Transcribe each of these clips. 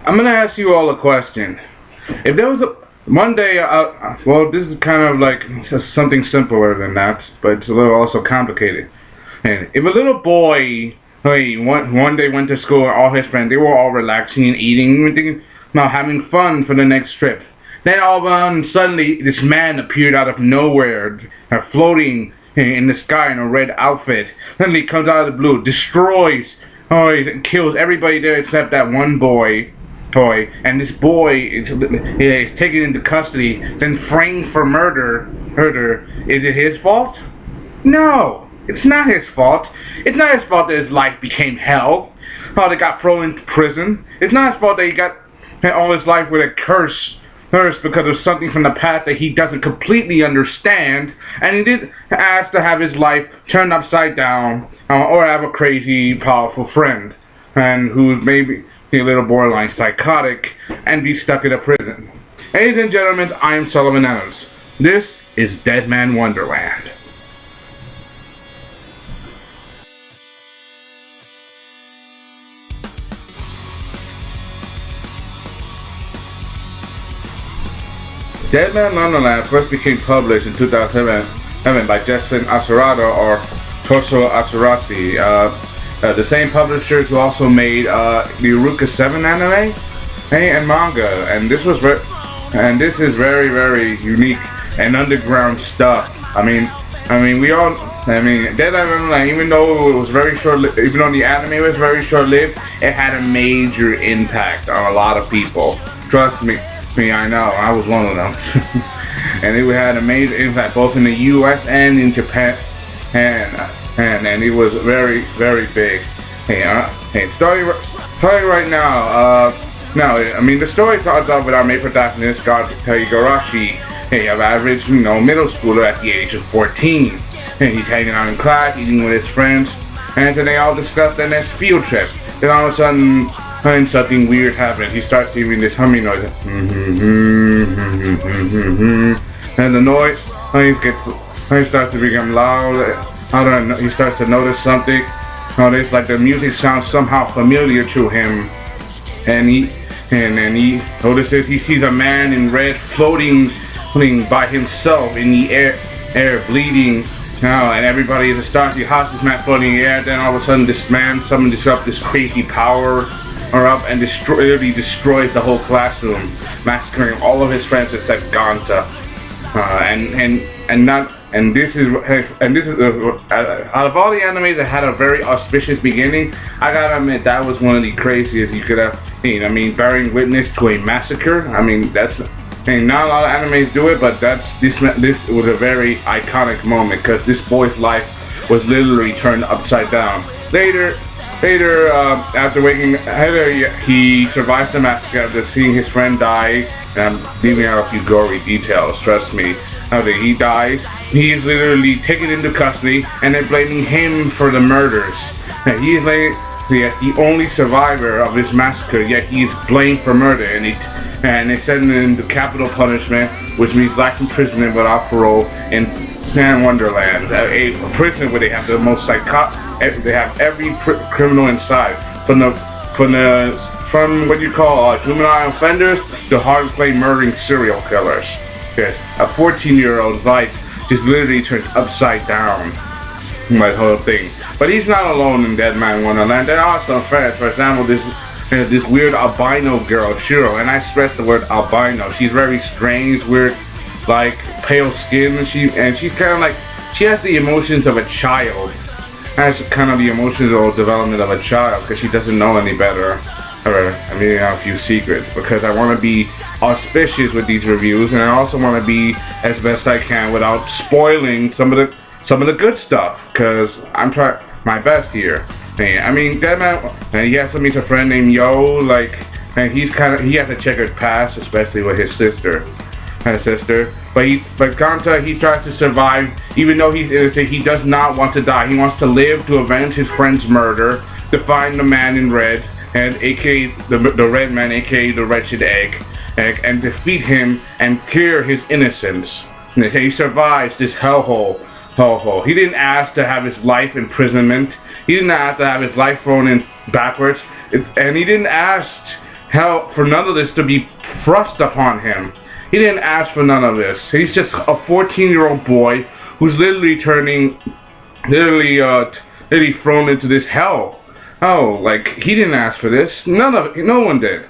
I'm gonna ask you all a question. If there was a one day, well, this is kind of like just something simpler than that, but it's a little also complicated. And if a little boy, hey, one day went to school, and all his friends, they were all relaxing and eating, and thinking about having fun for the next trip. Then all of a sudden, suddenly, this man appeared out of nowhere, floating in the sky in a red outfit. Suddenly, he comes out of the blue, destroys, he kills everybody there except that one boy, and this boy is taken into custody, then framed for murder. Is it his fault? No, it's not his fault. It's not his fault that his life became hell. Oh, they got thrown into prison. It's not his fault that he got all his life with a curse because of something from the past that he doesn't completely understand, and he didn't ask to have his life turned upside down or have a crazy, powerful friend, and who's maybe a little borderline psychotic and be stuck in a prison. Ladies and gentlemen, I am Sullivan Adams. This is Deadman Wonderland. Deadman Wonderland first became published in 2007 by Justin Acerado or Torso Acerati, the same publishers who also made the Eureka 7 anime and manga, and this is very, very unique and underground stuff. Deadman Wonderland, even though it was very short-lived, even though the anime was very short-lived, it had a major impact on a lot of people. Trust me, I know, I was one of them. And it had a major impact both in the U.S. and in Japan, and it was very, very big. Story right now. The story starts off with our main protagonist, Ganta Igarash, of average, middle schooler at the age of 14. And he's hanging out in class, eating with his friends, and then they all discuss their next field trip. Then all of a sudden, something weird happens. He starts hearing this humming noise, and the noise he starts to become loud. He starts to notice something. It's like the music sounds somehow familiar to him, and then he notices he sees a man in red floating by himself in the air bleeding. And everybody is astonished. How's this man floating in the air? Then all of a sudden, this man summoned up this crazy power and literally destroys the whole classroom, massacring all of his friends except Ganta. This is out of all the animes that had a very auspicious beginning, I gotta admit that was one of the craziest you could have seen. Bearing witness to a massacre. Not a lot of animes do it, but this was a very iconic moment because this boy's life was literally turned upside down. Later, after he survives the massacre after seeing his friend die. And I'm leaving out a few gory details, trust me. After he dies, he is literally taken into custody, and they're blaming him for the murders. And he is the only survivor of this massacre, yet he is blamed for murder, and they send him into capital punishment, which means life imprisonment without parole in Deadman Wonderland, a prison where they have the most they have every criminal inside, from what you call juvenile offenders to hard-play murdering serial killers. Yes, a 14-year-old's life just literally turns upside down. My whole thing. But he's not alone in Deadman Wonderland. There are some friends. For example, this weird albino girl, Shiro, and I stress the word albino. She's very strange, weird, like pale skin. She's kind of like, she has the emotions of a child. Has kind of the emotional development of a child because she doesn't know any better. I'm leaving out a few secrets because I want to be auspicious with these reviews, and I also want to be as best I can without spoiling some of the good stuff because I'm trying my best here. Deadman, he has to meet a friend named Yo, and he has a checkered past, especially with his sister. But Ganta, he tries to survive, even though he's innocent. He does not want to die. He wants to live to avenge his friend's murder, to find the man in red, and aka the red man, aka the wretched egg, and defeat him and clear his innocence. And they say he survives this hellhole. He didn't ask to have his life imprisonment. He didn't ask to have his life thrown in backwards, and he didn't ask hell for none of this to be thrust upon him. He didn't ask for none of this. He's just a 14-year-old boy who's literally literally thrown into this hell. Oh, like, he didn't ask for this. No one did.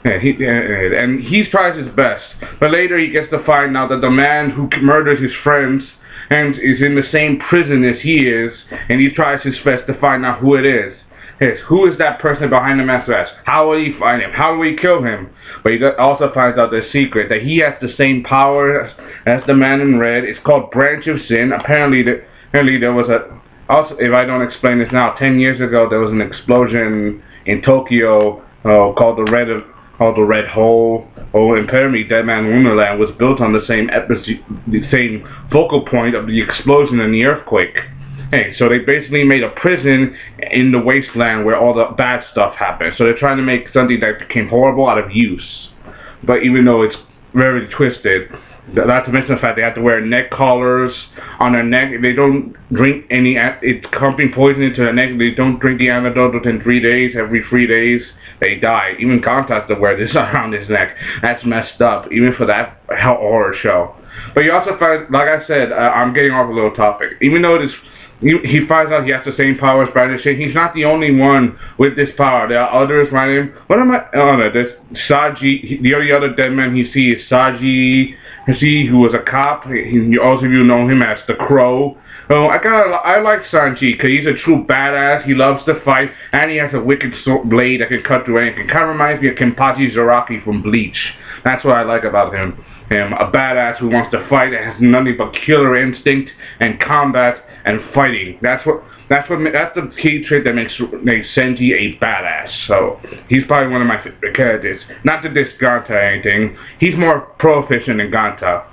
And he's tried his best. But later he gets to find out that the man who murdered his friends and is in the same prison as he is, and he tries his best to find out who it is. Yes, who is that person behind the mask? How will he find him? How will he kill him? But he also finds out the secret, that he has the same power as the man in red. It's called Branch of Sin. Apparently there was also, if I don't explain this now, 10 years ago there was an explosion in Tokyo called the Red Hole. And apparently Deadman Wonderland was built on the same focal point of the explosion and the earthquake. Hey, so they basically made a prison in the wasteland where all the bad stuff happened. So they're trying to make something that became horrible out of use. But even though it's very twisted, not to mention the fact they have to wear neck collars on their neck. If they don't drink any, it's pumping poison into their neck. If they don't drink the antidote within 3 days, every 3 days, they die. Even Ganta has to wear this around his neck. That's messed up, even for that horror show. But you also find, like I said, I'm getting off a little topic. Even though he finds out he has the same power as Brandon Shane. He's not the only one with this power. There are others around him. What am I? Oh no, there's Saji. The only other dead man he sees is Saji, who was a cop. Also, you know him as the Crow. Oh, I like Sanji because he's a true badass. He loves to fight, and he has a wicked blade that can cut through anything. Kind of reminds me of Kenpachi Zaraki from Bleach. That's what I like about him. A badass who wants to fight and has nothing but killer instinct and combat and fighting. That's the key trait that makes Senji a badass. So he's probably one of my favorite characters. Not to diss Ganta or anything. He's more proficient than Ganta.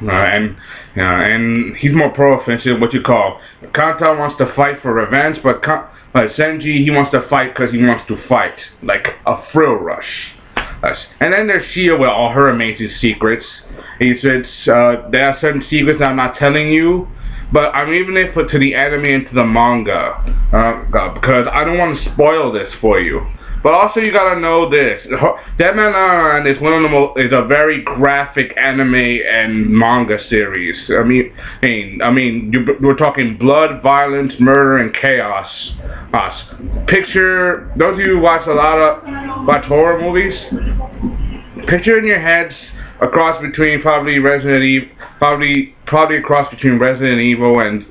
And he's more proficient, what you call. Ganta wants to fight for revenge, but Senji, he wants to fight because he wants to fight. Like a thrill rush. And then there's Shia with all her amazing secrets. He says, there are certain secrets I'm not telling you, but I'm leaving it to the anime and to the manga, because I don't want to spoil this for you. But also you gotta know this: Deadman Wonderland is is a very graphic anime and manga series. I mean, we're talking blood, violence, murder, and chaos. Picture those of you who watch horror movies. Picture in your heads a cross between probably Resident Evil, probably a cross between Resident Evil and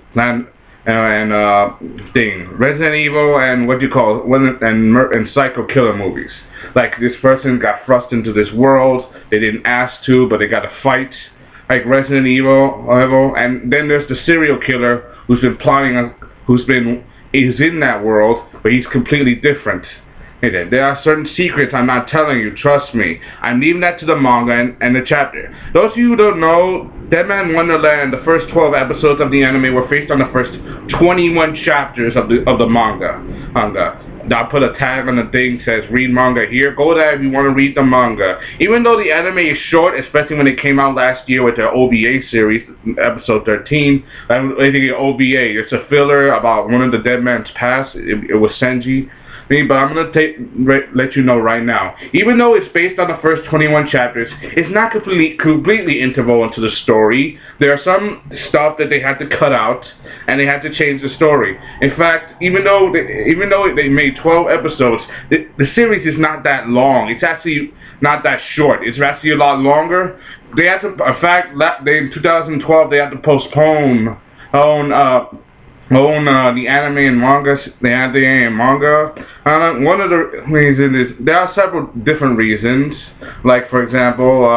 Resident Evil and what you call and psycho killer movies. Like this person got thrust into this world, they didn't ask to, but they got to fight. Like Resident Evil, and then there's the serial killer who's been plotting, is in that world, but he's completely different. There are certain secrets I'm not telling you, trust me. I'm leaving that to the manga and the chapter. Those of you who don't know, Deadman Wonderland, the first 12 episodes of the anime were based on the first 21 chapters of the manga. I'll put a tag on the thing that says read manga here. Go there if you want to read the manga. Even though the anime is short, especially when it came out last year with their OVA series, episode 13. Basically OVA, it's a filler about one of the dead man's past. It was Senji. But I'm going to let you know right now. Even though it's based on the first 21 chapters, it's not completely integral into the story. There are some stuff that they had to cut out, and they had to change the story. In fact, even though they made 12 episodes, the series is not that long. It's actually not that short. It's actually a lot longer. They had to, in fact, in 2012, they had to postpone the anime and manga. They had the anime and manga. One of the reasons is there are several different reasons. Like for example,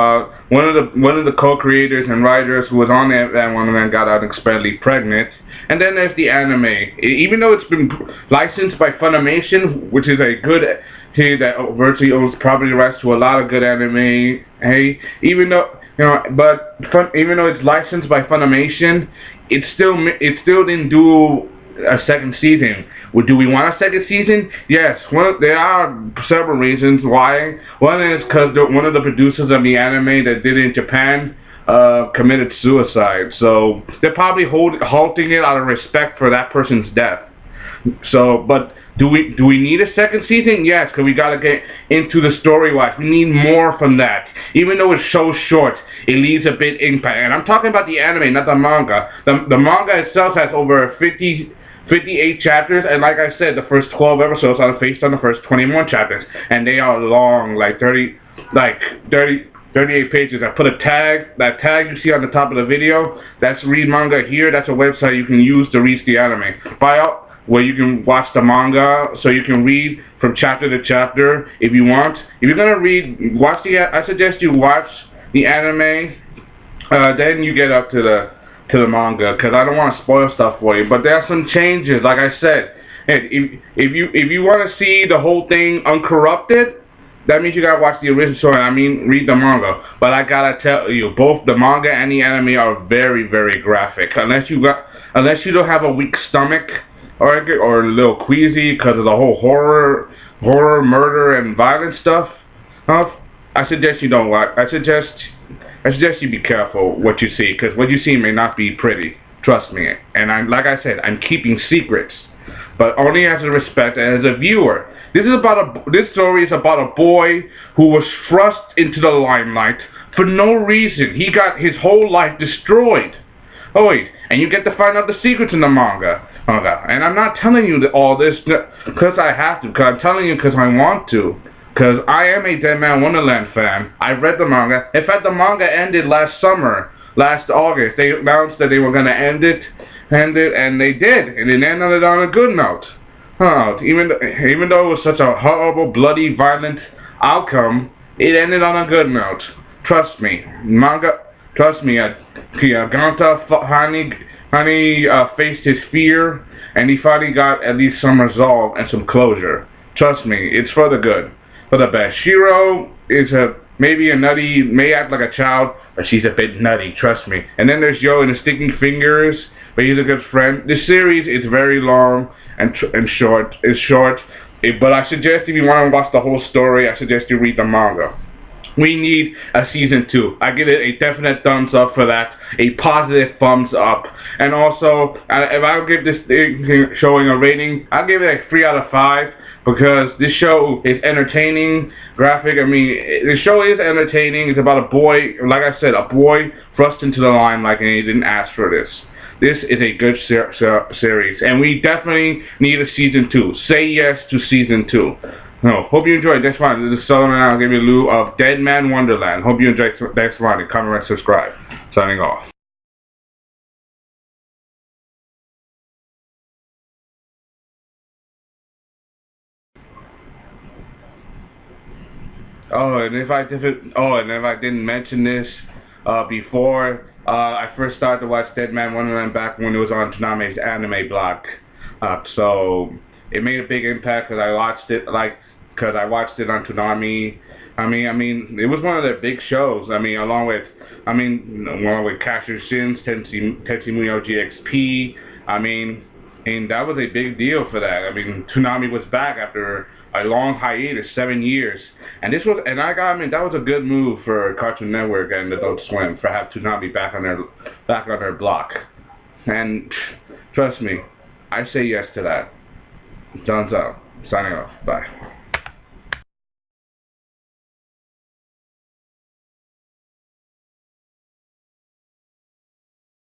one of the co-creators and writers who was on that Wonderland got unexpectedly pregnant. And then there's the anime. Even though it's been licensed by Funimation, which is a good that virtually owns property rights to a lot of good anime. Even though it's licensed by Funimation, it still didn't do a second season. Well, do we want a second season? Yes. There are several reasons why. One is because one of the producers of the anime that did it in Japan committed suicide. So they're probably halting it out of respect for that person's death. So, but Do we need a second season? Yes, because we gotta get into the story-wise. We need more from that. Even though it's so short, it leaves a bit impact. And I'm talking about the anime, not the manga. The manga itself has over 58 chapters, and like I said, the first 12 episodes are based on the first 21 chapters, and they are long, like 38 pages. I put a tag. That tag you see on the top of the video, that's Read Manga Here. That's a website you can use to read the anime. Where you can watch the manga, so you can read from chapter to chapter if you want. If you're gonna I suggest you watch the anime, then you get up to the manga, because I don't want to spoil stuff for you. But there are some changes, like I said. If you want to see the whole thing uncorrupted, that means you gotta watch the original story. I mean, read the manga. But I gotta tell you, both the manga and the anime are very, very graphic. Unless you don't have a weak stomach, or a little queasy because of the whole horror, murder, and violence stuff, I suggest you don't watch. I suggest you be careful what you see, because what you see may not be pretty. Trust me. And like I said, I'm keeping secrets, but only as a respect and as a viewer. This story is about a boy who was thrust into the limelight for no reason. He got his whole life destroyed. Oh wait, and you get to find out the secrets in the manga. And I'm not telling you all this because I have to, because I'm telling you because I want to. Because I am a Deadman Wonderland fan. I've read the manga. In fact, the manga ended last August. They announced that they were going to end it, and they did. And it ended on a good note. Even though it was such a horrible, bloody, violent outcome, it ended on a good note. Trust me. Ganta finally faced his fear, and he finally got at least some resolve and some closure. Trust me, it's for the good, for the best. Shiro is may act like a child, but she's a bit nutty, trust me. And then there's Yo and his sticking fingers, but he's a good friend. This series is very long and short. But I suggest if you want to watch the whole story, I suggest you read the manga. We need a season 2. I give it a definite thumbs up for that. A positive thumbs up. And also, if I would give this thing showing a rating, I'll give it a 3 out of 5. Because this show is entertaining, graphic. I mean, the show is entertaining. It's about a boy, like I said, a boy thrust into the limelight, and he didn't ask for this. This is a good series. And we definitely need a season 2. Say yes to season 2. Hope you enjoyed. That's fine. This is Solomon, and I'll give you a lieu of Deadman Wonderland. Hope you enjoyed. Thanks for watching. Comment and subscribe. Signing off. And if I didn't mention this before, I first started to watch Deadman Wonderland back when it was on Toonami's anime block. So it made a big impact because I watched it on Toonami. I mean, it was one of their big shows. Along with Casher Sins, Tetsumiyo GXP. And that was a big deal for that. Toonami was back after a long hiatus, 7 years. And that was a good move for Cartoon Network and Adult Swim for have Toonami back on their block. And trust me, I say yes to that. Thumbs up. Signing off. Bye.